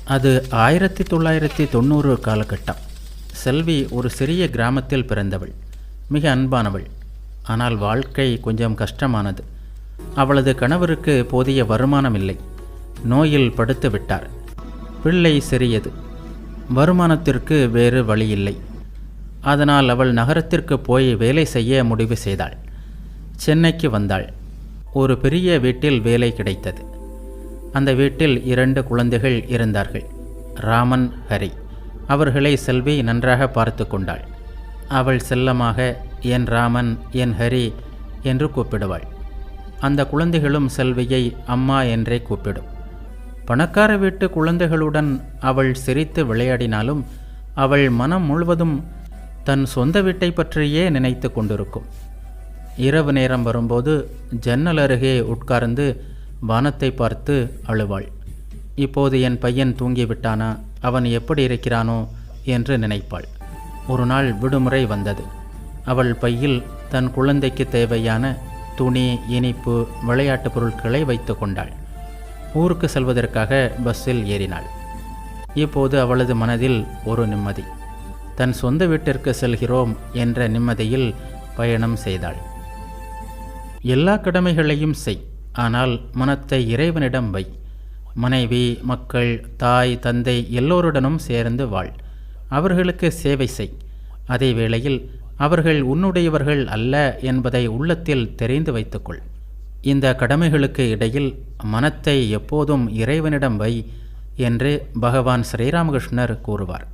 அது 1990 காலகட்டம். செல்வி ஒரு சிறிய கிராமத்தில் பிறந்தவள். மிக அன்பானவள். ஆனால் வாழ்க்கை கொஞ்சம் கஷ்டமானது. அவளது கணவருக்கு போதிய வருமானம் இல்லை. நோயில் படுத்து விட்டார். பிள்ளை சிறியது. வருமானத்திற்கு வேறு வழியில்லை. அதனால் அவள் நகரத்திற்கு போய் வேலை செய்ய முடிவு செய்தாள். சென்னைக்கு வந்தாள். ஒரு பெரிய வீட்டில் வேலை கிடைத்தது. அந்த வீட்டில் 2 குழந்தைகள் இருந்தார்கள், ராமன், ஹரி. அவர்களை செல்வி நன்றாக பார்த்து கொண்டாள். அவள் செல்லமாக என் ராமன், என் ஹரி என்று கூப்பிடுவாள். அந்த குழந்தைகளும் செல்வியை அம்மா என்றே கூப்பிடும். பணக்கார வீட்டு குழந்தைகளுடன் அவள் சிரித்து விளையாடினாலும் அவள் மனம் முழுவதும் தன் சொந்த வீட்டை பற்றியே நினைத்து கொண்டிருக்கும். இரவு நேரம் வரும்போது ஜன்னல் அருகே உட்கார்ந்து வானத்தை பார்த்து அழுவாள். இப்போது என் பையன் தூங்கிவிட்டானா, அவன் எப்படி இருக்கிறானோ என்று நினைப்பாள். ஒரு நாள் விடுமுறை வந்தது. அவள் பையில் தன் குழந்தைக்கு தேவையான துணி, இனிப்பு, விளையாட்டு பொருட்களை வைத்து கொண்டாள். ஊருக்கு செல்வதற்காக பஸ்ஸில் ஏறினாள். இப்போது அவளது மனதில் ஒரு நிம்மதி. தன் சொந்த வீட்டிற்கு செல்கிறோம் என்ற நிம்மதியில் பயணம் செய்தாள். எல்லா கடமைகளையும் செய், ஆனால் மனத்தை இறைவனிடம் வை. மனைவி, மக்கள், தாய், தந்தை எல்லோருடனும் சேர்ந்து வாழ். அவர்களுக்கு சேவை செய். அதே வேளையில் அவர்கள் உன்னுடையவர்கள் அல்ல என்பதை உள்ளத்தில் தெரிந்து வைத்துக்கொள். இந்த கடமைகளுக்கு இடையில் மனத்தை எப்போதும் இறைவனிடம் வை என்று பகவான் ஸ்ரீராமகிருஷ்ணர் கூறுவார்.